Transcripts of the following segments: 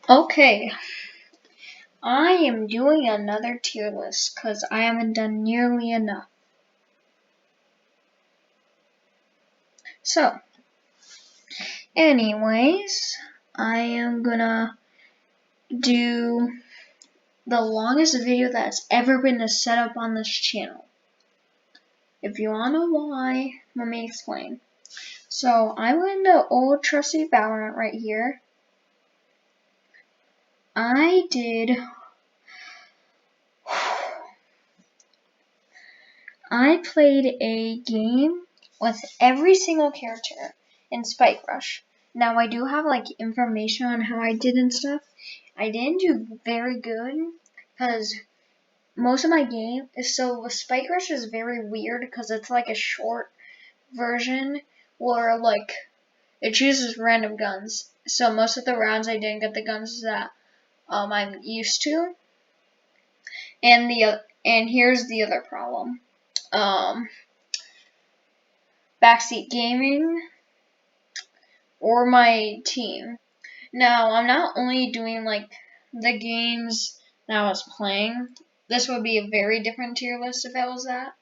Okay, I am doing another tier list because I haven't done nearly enough. So, anyways, I am gonna do the longest video that's ever been set up on this channel. If you wanna know why, let me explain. So, I'm in the old trusty valorant right here. I played a game with every single character in Spike Rush. Now I do have like information on how I did and stuff. I didn't do very good because most of my game is so Spike Rush is very weird because it's like a short version where like it chooses random guns. So most of the rounds I didn't get the guns that I'm used to. And here's the other problem. Backseat gaming or my team. Now, I'm not only doing like the games that I was playing. This would be a very different tier list if it was that.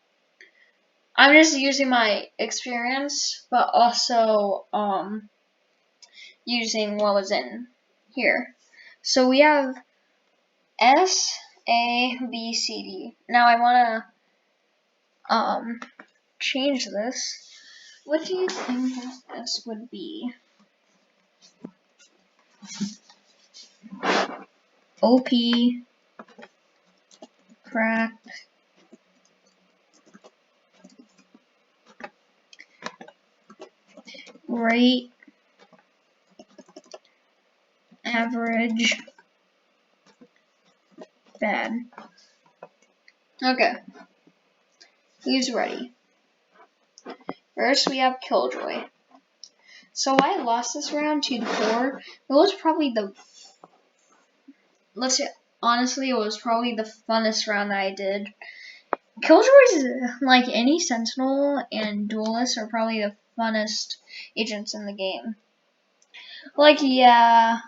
I'm just using my experience, but also using what was in here. So we have S, A, B, C, D. Now I want to change this. What do you think this would be? OP, cracked, great, average, bad. Okay, who's ready? First we have Killjoy. So I lost this round 2-4. It was probably honestly, it was probably the funnest round that I did. Killjoy's, like any Sentinel and Duelist, are probably the funnest agents in the game. Like, yeah,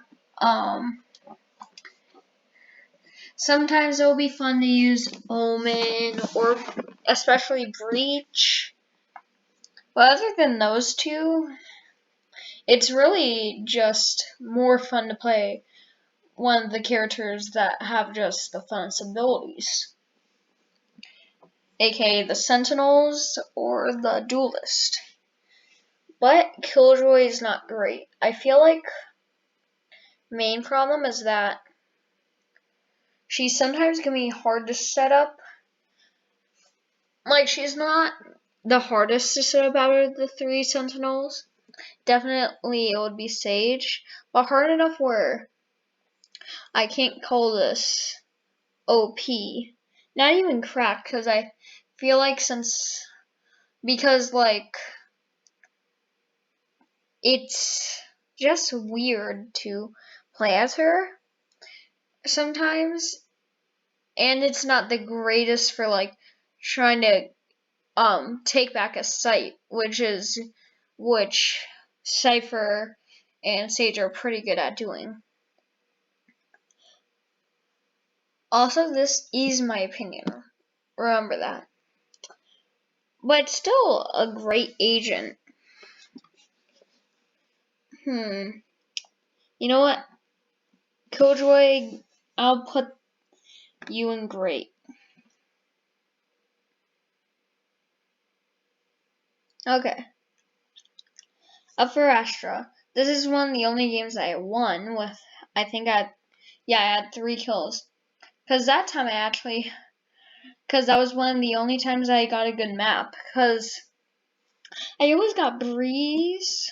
sometimes it'll be fun to use Omen or especially Breach. But other than those two, it's really just more fun to play one of the characters that have just the funnest abilities, aka the Sentinels or the Duelist. But Killjoy is not great. I feel like main problem is that she sometimes can be hard to set up. Like, she's not the hardest to set up out of the three Sentinels. Definitely it would be Sage, but hard enough where I can't call this OP. Not even cracked, because I feel like because like it's just weird to play as her sometimes, and it's not the greatest for like trying to take back a site, which Cypher and Sage are pretty good at doing. Also, this is my opinion. Remember that. But still a great agent. You know what? Killjoy, I'll put you in great. Okay. Up for Astra. This is one of the only games I won with, I had 3 kills. Because that time because that was one of the only times I got a good map. Because I always got Breeze.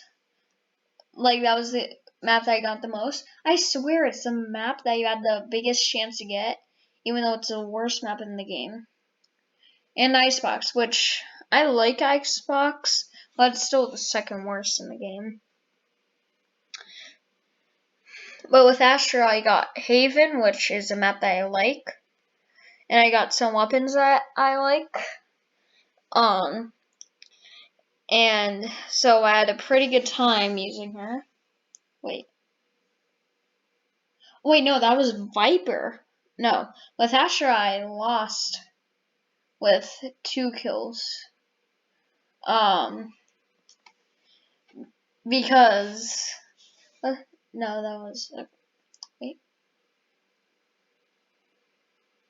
Like, that was the map that I got the most. I swear it's the map that you had the biggest chance to get, even though it's the worst map in the game. And Icebox, which I like Icebox, but it's still the second worst in the game. But with Astra, I got Haven, which is a map that I like. And I got some weapons that I like. And so I had a pretty good time using her. Wait. Wait, no, that was Viper. No, with Astra I lost with 2 kills. Because no, that was wait.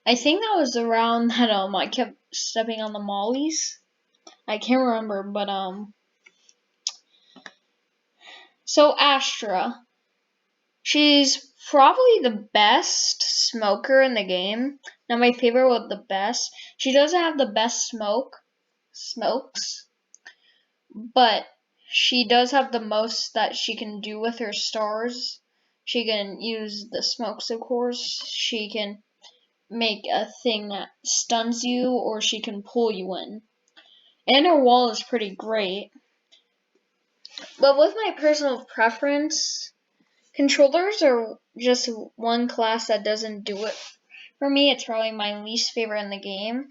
I think that was the round that I kept stepping on the mollies. I can't remember, but so Astra, she's probably the best smoker in the game. Not my favorite, but the best. She doesn't have the best smokes, but she does have the most that she can do with her stars. She can use the smokes, of course. She can make a thing that stuns you, or she can pull you in. And her wall is pretty great. But with my personal preference, controllers are just one class that doesn't do it for me. It's probably my least favorite in the game.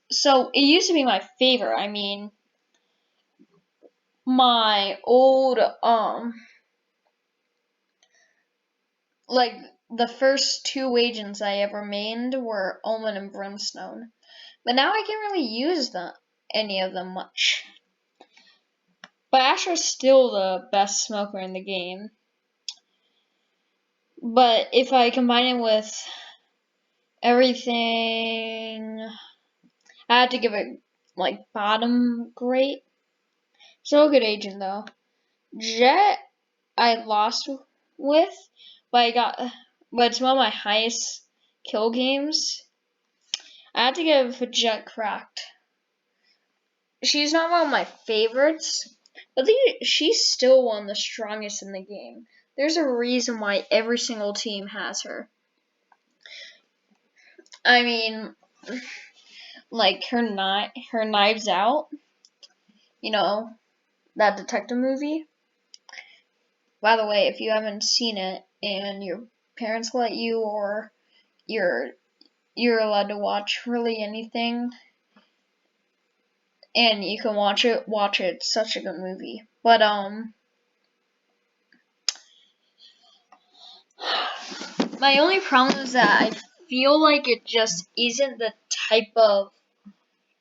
So it used to be my favorite. I mean, my old, like, the first 2 agents I ever mained were Omen and Brimstone. But now I can't really use any of them much. But Astra's still the best smoker in the game. But if I combine it with everything, I had to give it like bottom great. Still a good agent though. Jet I lost with, but it's one of my highest kill games. I had to give Jet cracked. She's not one of my favorites, but she's still one of the strongest in the game. There's a reason why every single team has her. I mean, like her Knives Out, that detective movie. By the way, if you haven't seen it and your parents let you, or you're allowed to watch really anything, and you can watch it. It's such a good movie. But my only problem is that I feel like it just isn't the type of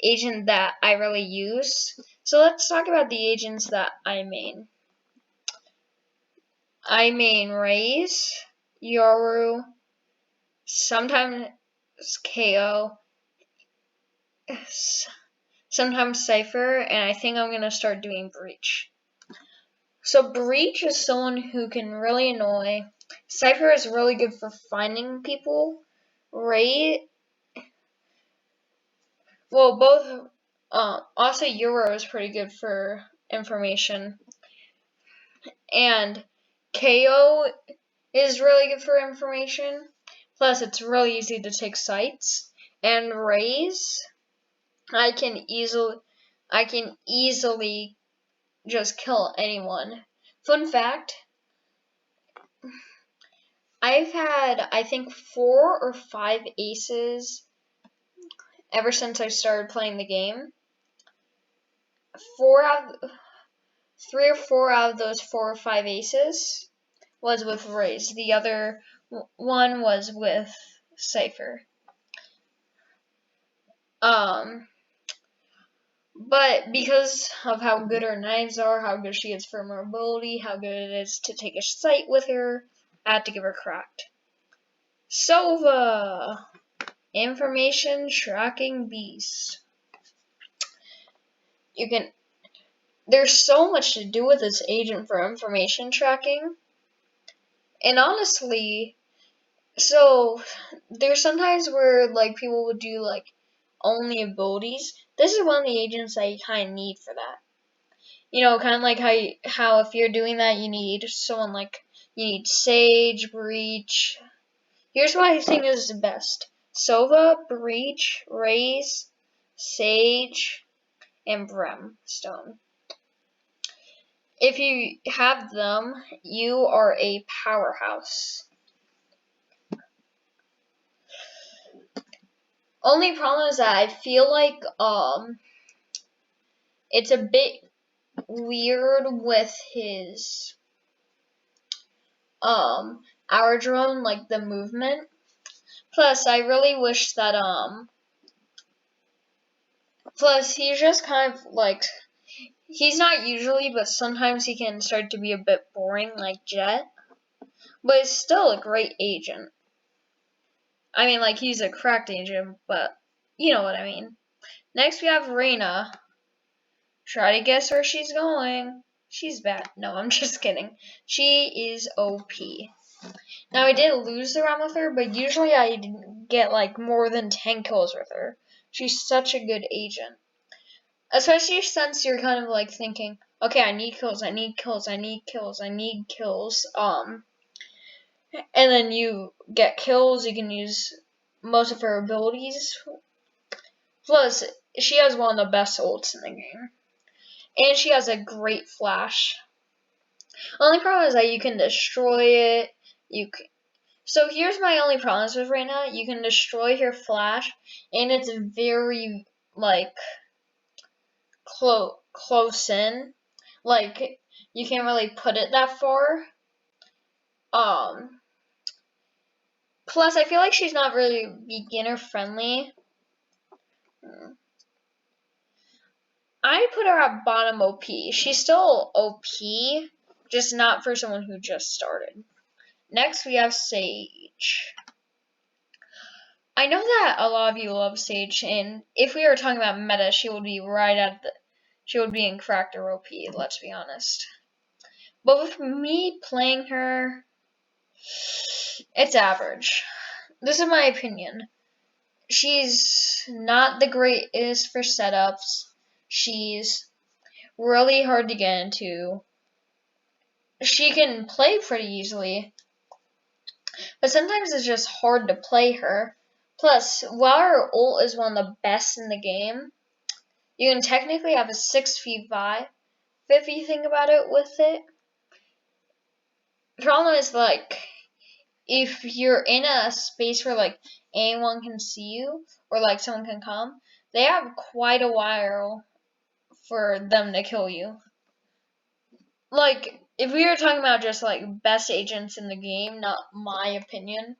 agent that I really use. So let's talk about the agents that I main. I main Raze, Yoru, sometimes KO, sometimes Cypher, and I think I'm gonna start doing Breach. So Breach is someone who can really annoy. Cypher is really good for finding people. Both. Also Euro is pretty good for information, and KO is really good for information. Plus, it's really easy to take sites. And Raze, I can easily just kill anyone. Fun fact, I've had, I think, 4 or 5 aces ever since I started playing the game. 3 or 4 out of those 4 or 5 aces was with Raze. The other one was with Cypher. But because of how good her knives are, how good she is for mobility, how good it is to take a sight with her, I had to give her cracked. Sova! Information tracking beast. There's so much to do with this agent for information tracking. And honestly, so there's sometimes where like people would do like only abilities. This is one of the agents that you kind of need for that. Kind of like how if you're doing that, you need someone like, you need Sage, Breach. Here's what I think is the best. Sova, Breach, Raze, Sage, and Brimstone. If you have them, you are a powerhouse. Only problem is that I feel like it's a bit weird with his our drone, like the movement. Plus, I really wish that plus he's just kind of like he's not usually, but sometimes he can start to be a bit boring, like Jet. But he's still a great agent. I mean, like he's a cracked agent, but you know what I mean. Next we have Reina. Try to guess where she's going. She's bad. No, I'm just kidding. She is OP. Now, I did lose the round with her, but usually I get like more than 10 kills with her. She's such a good agent. Especially since you're kind of like thinking, okay, I need kills, I need kills, I need kills, I need kills. And then you get kills, you can use most of her abilities. Plus, she has one of the best ults in the game. And she has a great flash. The only problem is that you can destroy it. So here's my only problems with Reina. You can destroy her flash, and it's very like close in. Like you can't really put it that far. Plus, I feel like she's not really beginner friendly. I put her at bottom OP. She's still OP, just not for someone who just started. Next, we have Sage. I know that a lot of you love Sage, and if we were talking about meta, she would be she would be in cracked or OP, let's be honest. But with me playing her, it's average. This is my opinion. She's not the greatest for setups. She's really hard to get into. She can play pretty easily, but sometimes it's just hard to play her. Plus, while her ult is one of the best in the game, you can technically have a 6v5 if you think about it with it. The problem is, like, if you're in a space where, like, anyone can see you or, like, someone can come, they have quite a while for them to kill you. Like, if we were talking about just, like, best agents in the game, not my opinion,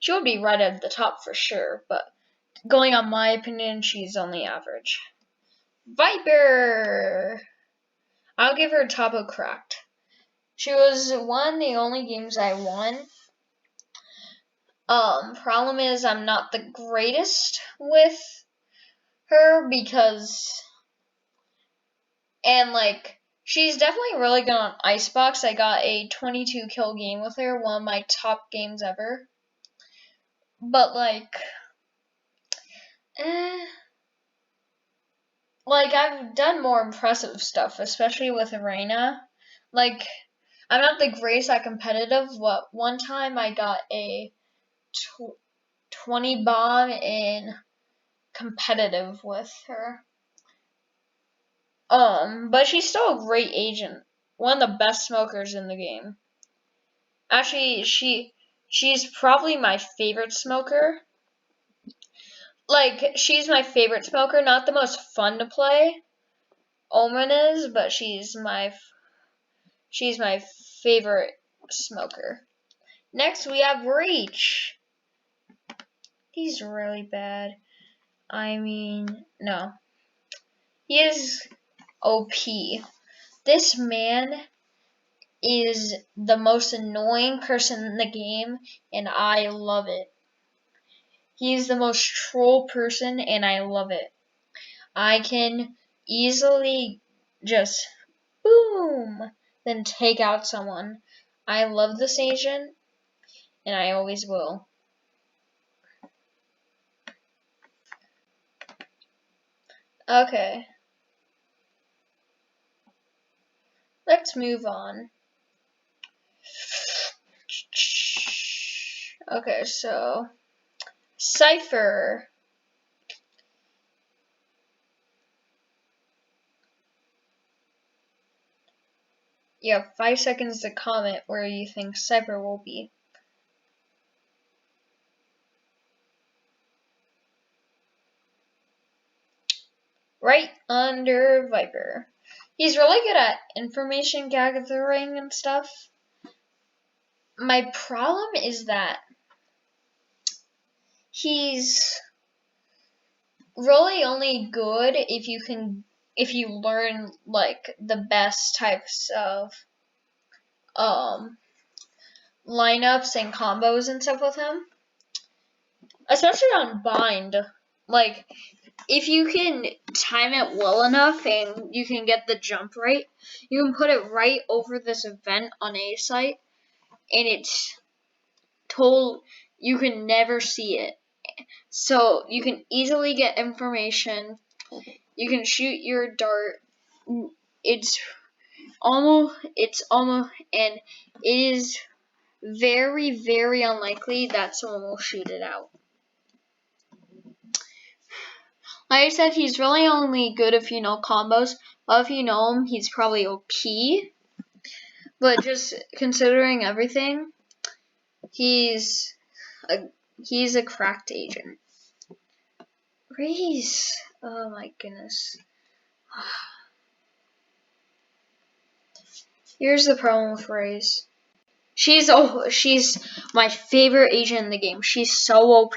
she would be right at the top for sure, but going on my opinion, she's only average. Viper! I'll give her Topo cracked. She was one of the only games I won. Problem is I'm not the greatest with her because, and like, she's definitely really good on Icebox. I got a 22 kill game with her, one of my top games ever. But like, like I've done more impressive stuff, especially with Arena. Like, I'm not the greatest at competitive. One time I got a 20 bomb in competitive with her. But she's still a great agent. One of the best smokers in the game. Actually, she's probably my favorite smoker. Like, she's my favorite smoker, not the most fun to play. Omen is, but she's my favorite smoker. Next, we have Reach. He's really bad. I mean, no. He is OP. This man is the most annoying person in the game, and I love it. He's the most troll person, and I love it. I can easily just boom, then take out someone. I love this agent, and I always will. Okay. Let's move on. Okay, so Cypher. You have 5 seconds to comment where you think Cypher will be. Right under Viper. He's really good at information gathering and stuff. my problem is that he's really only good if you learn like the best types of lineups and combos and stuff with him, especially on bind. Like if you can time it well enough and you can get the jump right, you can put it right over this event on a site, and it's told you can never see it. So you can easily get information. You can shoot your dart. It's almost, and it is very, very unlikely that someone will shoot it out. Like I said, he's really only good if you know combos. But if you know him, he's probably OP. But just considering everything, he's a cracked agent. Raze. Oh my goodness. Here's the problem with Raze. She's my favorite agent in the game. She's so OP.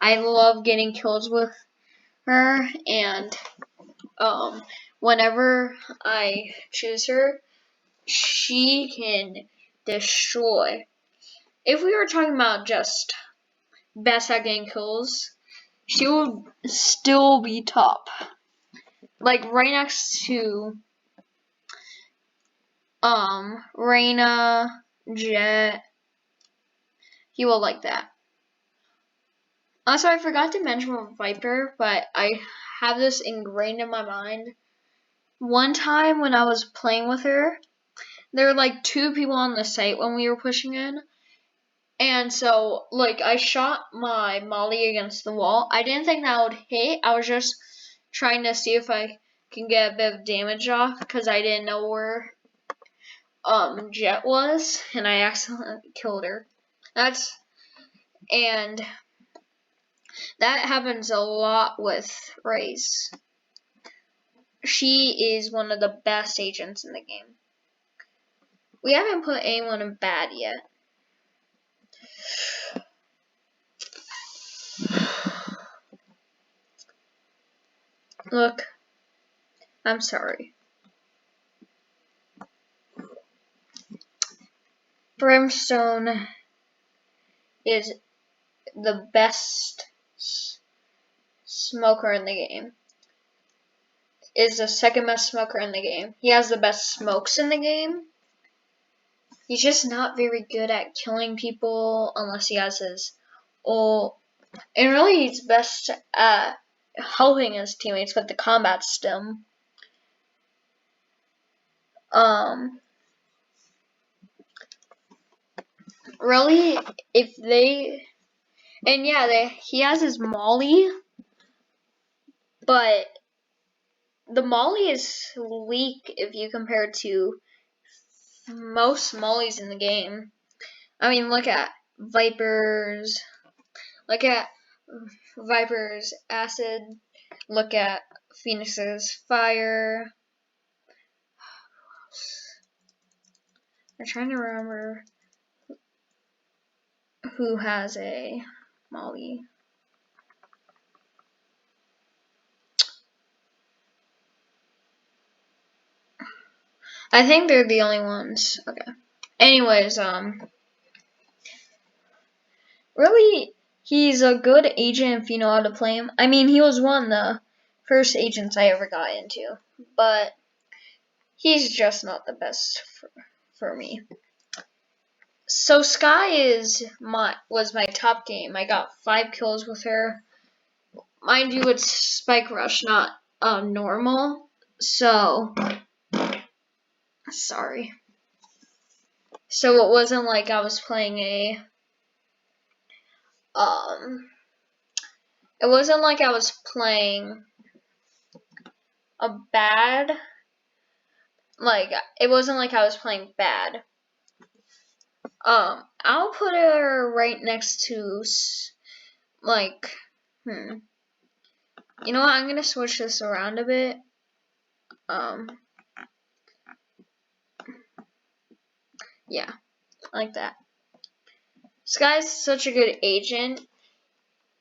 I love getting kills with her, and whenever I choose her, she can destroy. If we were talking about just best at getting kills, she would still be top. Like right next to Reyna, Jet. He will like that. Also, I forgot to mention Viper, but I have this ingrained in my mind. One time when I was playing with her, there were like 2 people on the site when we were pushing in. And so, like, I shot my molly against the wall. I didn't think that would hit. I was just trying to see if I can get a bit of damage off because I didn't know where Jet was, and I accidentally killed her. And that happens a lot with Raze. She is one of the best agents in the game. We haven't put anyone in bad yet. Look, I'm sorry. Brimstone is the best smoker in the game. Is the second best smoker in the game. He has the best smokes in the game. He's just not very good at killing people unless he has his ult. And really he's best at helping his teammates with the combat stim. Really, if they, and yeah, he has his molly, but the molly is weak if you compare it to most mollies in the game. I mean, look at Viper's acid, look at Phoenix's fire. I'm trying to remember who has a molly. I think they're the only ones. Okay. Anyways, really, he's a good agent if you know how to play him. I mean, he was one of the first agents I ever got into, but he's just not the best for me. So Sky was my top game. I got 5 kills with her. Mind you, it's Spike Rush, not normal. So sorry. So it wasn't like I was playing it wasn't like I was playing a bad, like, it wasn't like I was playing bad. I'll put her right next to, like, you know what, I'm gonna switch this around a bit. Yeah. like that. Sky's such a good agent.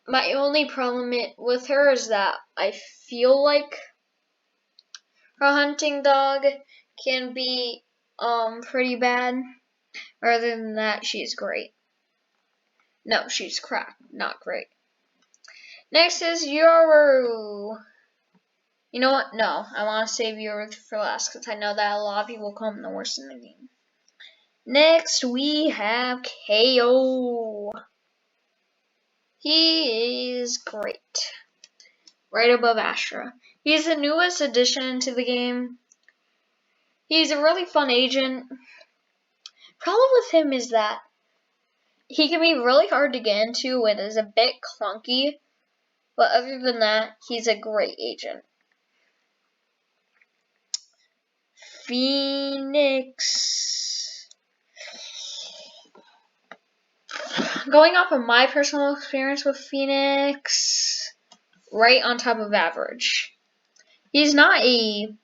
My only problem with her is that I feel like her hunting dog can be pretty bad. Other than that, she's great. No, she's crap, not great. Next is Yoru. You know what? No, I want to save Yoru for last because I know that a lot of people call him the worst in the game. Next, we have KO. He is great. Right above Astra. He's the newest addition to the game. He's a really fun agent. Problem with him is that he can be really hard to get into and is a bit clunky. But other than that, he's a great agent. Phoenix. Going off of my personal experience with Phoenix, right on top of average. He's not a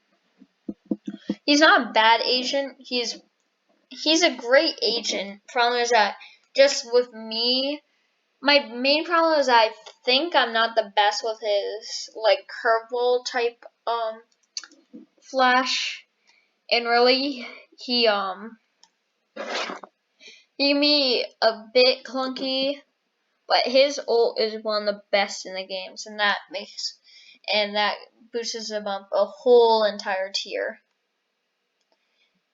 bad agent. He's a great agent. Problem is that just with me, my main problem is I think I'm not the best with his like curveball type flash, and really he can be a bit clunky, but his ult is one of the best in the games, and that boosts him up a whole entire tier.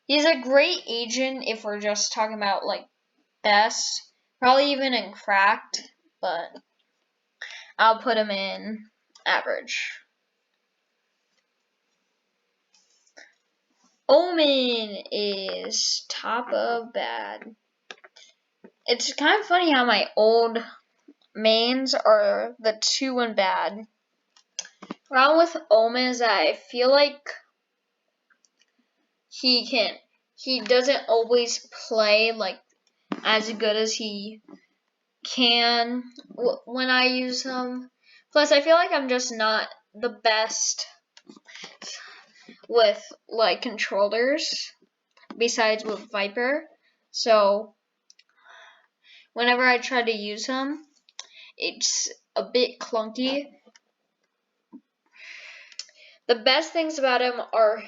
He's a great agent if we're just talking about like best, probably even in cracked, but I'll put him in average. Omen is top of bad. It's kind of funny how my old mains are the 2 and bad. Problem with Omen is that I feel like he doesn't always play like as good as he can when I use him. Plus, I feel like I'm just not the best with like controllers besides with Viper. So whenever I try to use him, it's a bit clunky. The best things about him are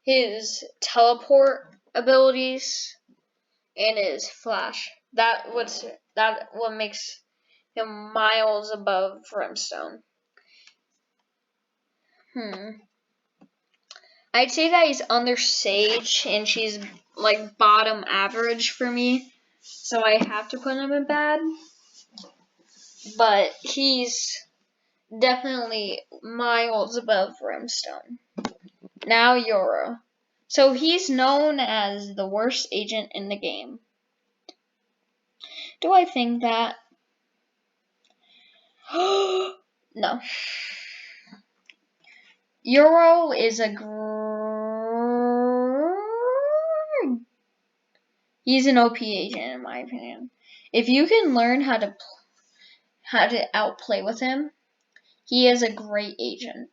his teleport abilities and his flash. That what makes him miles above Brimstone. I'd say that he's under Sage, and she's like bottom average for me, so I have to put him in bad. But he's definitely miles above Brimstone. Now Yoru. So he's known as the worst agent in the game. Do I think that? No. Yoru is he's an OP agent in my opinion. If you can learn how to outplay with him, he is a great agent.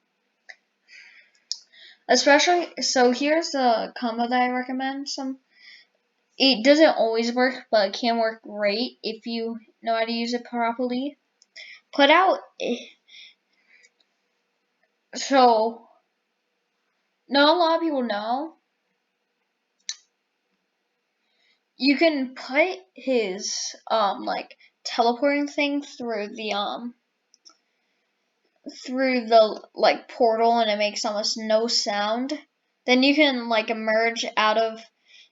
Especially, so here's the combo that I recommend. It doesn't always work, but it can work great if you know how to use it properly. So, not a lot of people know. You can put his like teleporting thing through the like portal, and it makes almost no sound. Then you can like emerge out of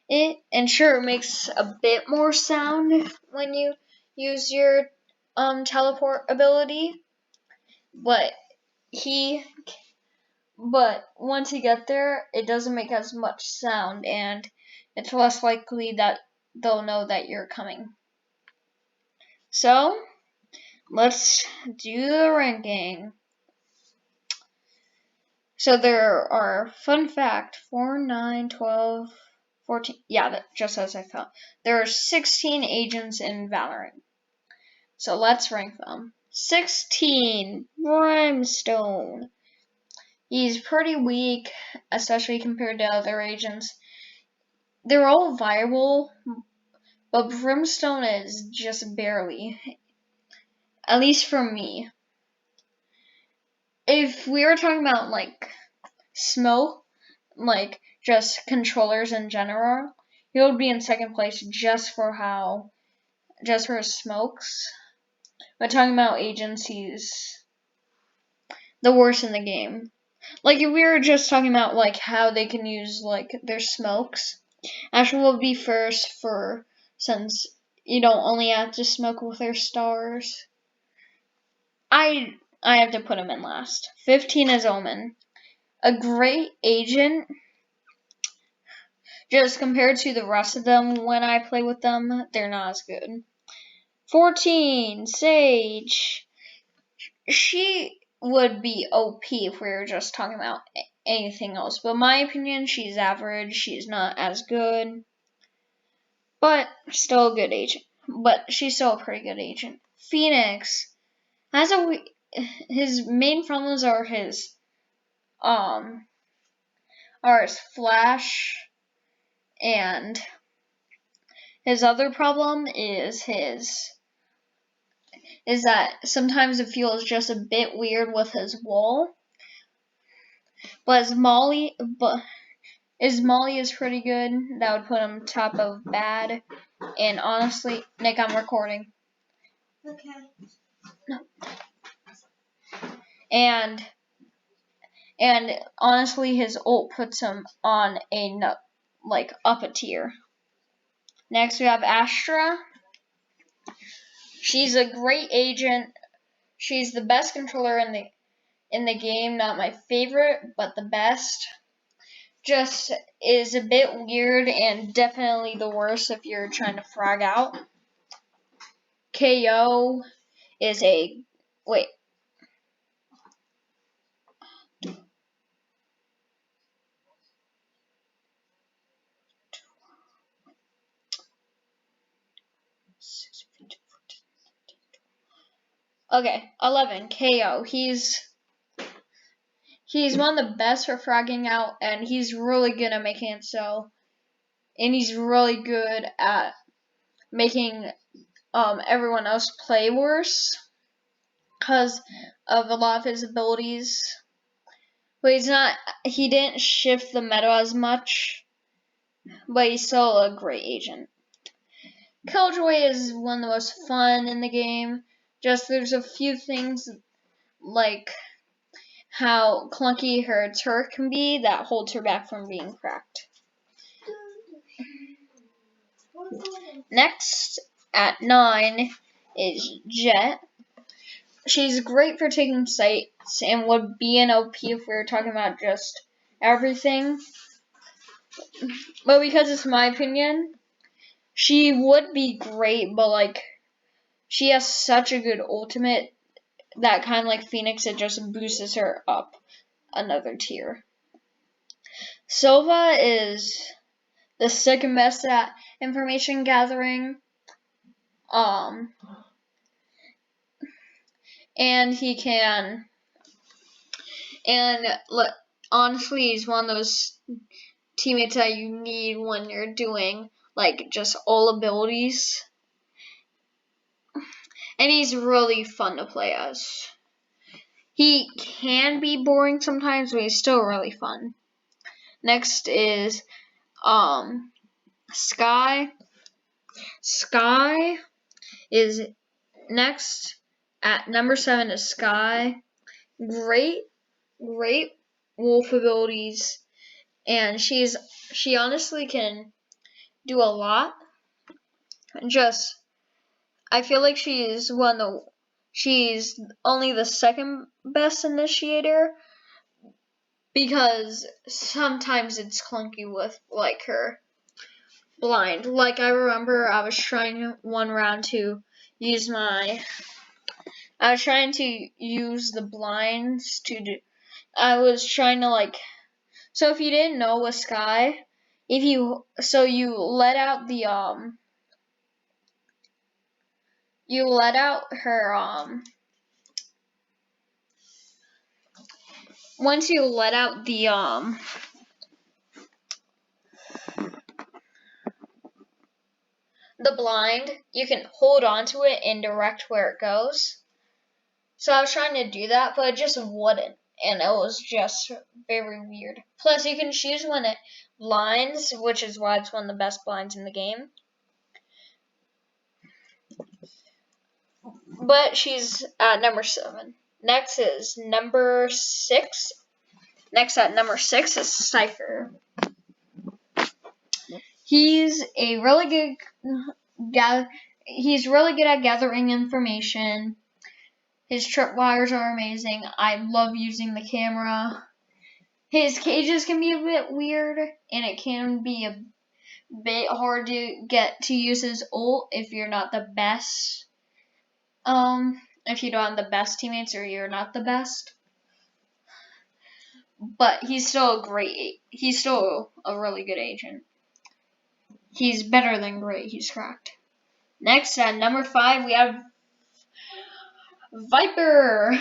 it, and sure, it makes a bit more sound when you use your teleport ability, but once you get there, it doesn't make as much sound, and it's less likely that they'll know that you're coming. So, let's do the ranking. So there are, fun fact, 4, 9, 12, 14, yeah, just as I felt. There are 16 agents in Valorant. So let's rank them. 16, Brimstone. He's pretty weak, especially compared to other agents. They're all viable, but Brimstone is just barely. At least for me. If we were talking about like Smoke, like just controllers in general, he would be in second place just for his smokes. But talking about agencies, the worst in the game. Like if we were just talking about like how they can use like their smokes, Asher will be first since you don't only have to smoke with their stars. I have to put him in last. 15 is Omen. A great agent, just compared to the rest of them when I play with them, they're not as good. 14, Sage. She would be OP if we were just talking about anything else. But in my opinion, she's average. She's not as good. But still a good agent. But she's still a pretty good agent. Phoenix. His main problems are his flash, and his other problem is that sometimes it feels just a bit weird with his wall. But his Molly is pretty good. That would put him top of bad. And honestly, Nick, I'm recording. Okay. No. And honestly, his ult puts him on up a tier. Next, we have Astra. She's a great agent. She's the best controller in the game. Not my favorite, but the best. Just is a bit weird and definitely the worst if you're trying to frag out. KO is a wait. Okay, 11 KO. He's one of the best for fragging out, and he's really good at making it so. And he's really good at making everyone else play worse because of a lot of his abilities. But he didn't shift the meta as much, but he's still a great agent. Killjoy is one of the most fun in the game. Just there's a few things like how clunky her turret can be that holds her back from being cracked. Next, at 9, is Jet. She's great for taking sites and would be an OP if we were talking about just everything. But because it's my opinion, she would be great, but she has such a good ultimate that kind of like Phoenix, it just boosts her up another tier. Sova is the second best at information gathering. And he can, and honestly, he's one of those teammates that you need when you're doing just all abilities. And he's really fun to play as. He can be boring sometimes, but he's still really fun. Next is Sky. Sky is next at number 7 is Sky. Great wolf abilities, and she honestly can do a lot. Just I feel like she's only the second best initiator because sometimes it's clunky with her blind. I remember I was trying one round to use the blinds to do. I was trying to so if you didn't know with Sky, you let out her once you let out the blind, you can hold on to it and direct where it goes. So I was trying to do that, but it just wouldn't. And it was just very weird. Plus, you can choose when it blinds, which is why it's one of the best blinds in the game. But she's at number 7. Next is number 6. Next at number 6 is Cypher. He's really good at gathering information. His tripwires are amazing. I love using the camera. His cages can be a bit weird, and it can be a bit hard to get to use his ult if you're not the best. If you don't have the best teammates or you're not the best. But he's still a really good agent. He's better than great. He's cracked. Next, at number 5, we have Viper.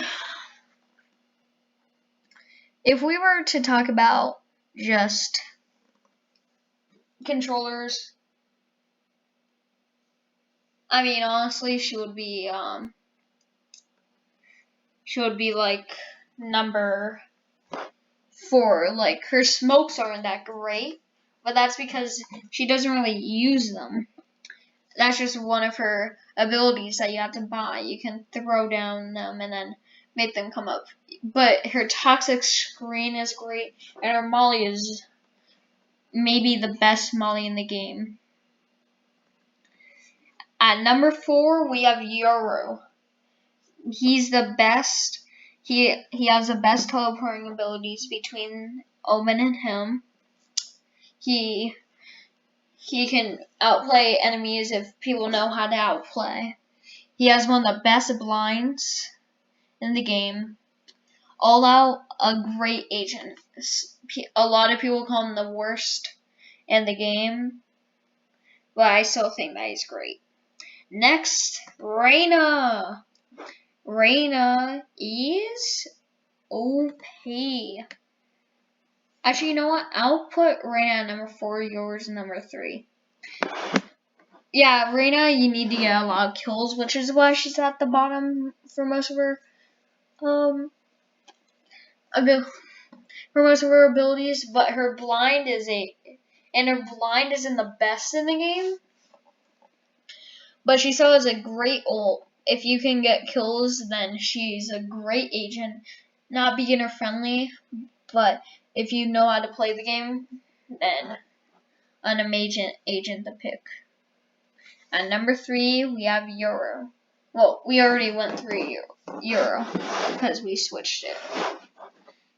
If we were to talk about just controllers, I mean, honestly, she would be like number 4. Like, her smokes aren't that great, but that's because she doesn't really use them. That's just one of her abilities that you have to buy. You can throw down them and then make them come up. But her toxic screen is great, and her molly is maybe the best molly in the game. At number 4, we have Yoru. He's the best. He has the best teleporting abilities between Omen and him. He can outplay enemies if people know how to outplay. He has one of the best blinds in the game. All out, a great agent. A lot of people call him the worst in the game, but I still think that he's great. Next, Reyna. Reyna is OP. Actually, you know what? I'll put Reyna at number 4, yours number 3. Yeah, Reyna, you need to get a lot of kills, which is why she's at the bottom for most of her abilities. But her blind isn't the best in the game. But she still has a great ult. If you can get kills, then she's a great agent. Not beginner friendly, but if you know how to play the game, then an amazing agent to pick. At number 3, we have Yoru. Well, we already went through Yoru because we switched it.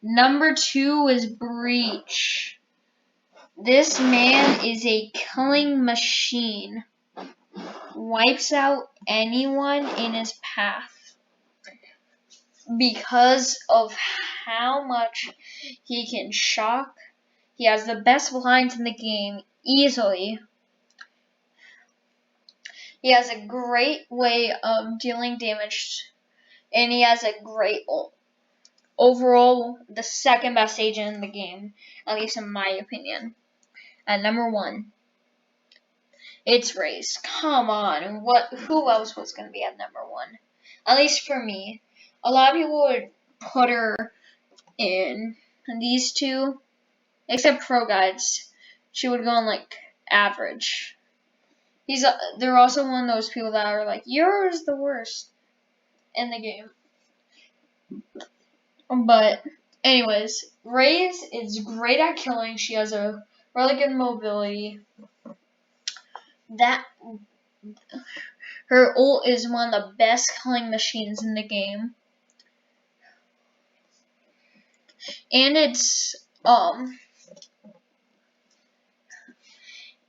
Number 2 is Breach. This man is a killing machine. Wipes out anyone in his path because of how much he can shock. He has the best blinds in the game, easily. He has a great way of dealing damage, and he has a great ult. Overall, the second best agent in the game, at least in my opinion. At number 1, it's Raze. Come on, who else was going to be at number 1? At least for me. A lot of people would put her in these two, except pro guides. She would go in like average. They're also one of those people that are like, yours the worst in the game. But anyways, Raze is great at killing. She has a really good mobility. Her ult is one of the best killing machines in the game. And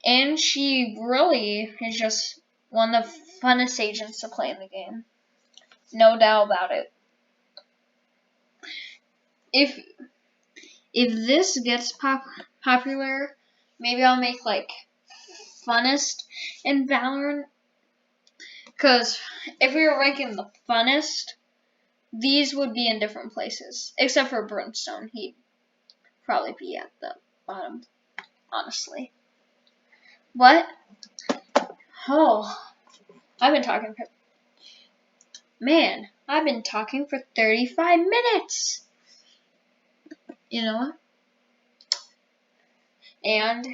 and she really is just one of the funnest agents to play in the game. No doubt about it. If this gets popular, maybe I'll make like funnest in Valorant. Because if we were ranking the funnest, these would be in different places. Except for Brimstone. He'd probably be at the bottom, honestly. But Oh, I've been talking for... Man, I've been talking for 35 minutes. You know what? And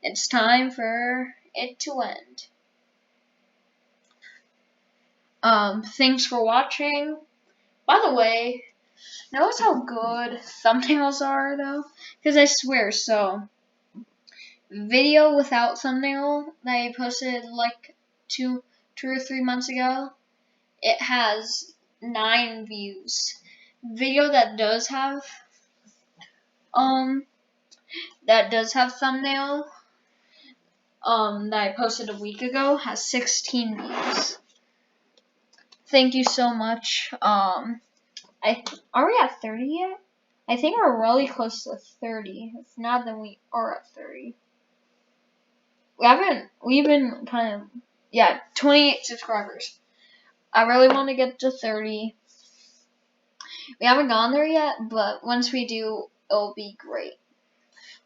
it's time for it to end. Thanks for watching. By the way, notice how good thumbnails are, though? Because I swear, so... Video without thumbnail that I posted like two or 3 months ago, it has 9 views. Video that does have thumbnail that I posted a week ago has 16 views. Thank you so much. Are we at 30 yet? I think we're really close to 30. If not, then we are at 30. We've been kind of, 28 subscribers. I really want to get to 30. We haven't gone there yet, but once we do, it'll be great.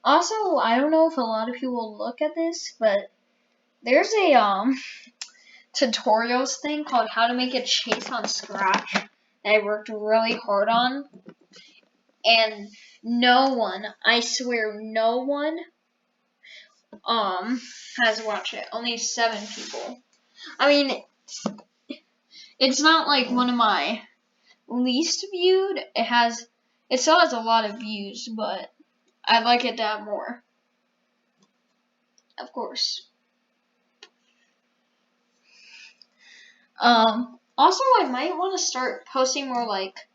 Also, I don't know if a lot of people will look at this, but there's a tutorials thing called How to Make a Chase on Scratch that I worked really hard on, and no one, I swear, no one has watched it. Only 7 people. I mean, it's not like one of my least viewed. It still has a lot of views, but I'd like it to have more. Of course. Also, I might want to start posting more like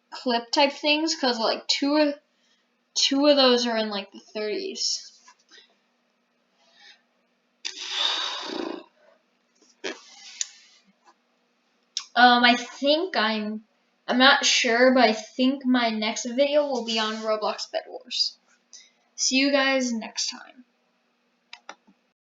clip type things, because like two of those are in like the 30s. I'm not sure, but I think my next video will be on Roblox Bed Wars. See you guys next time.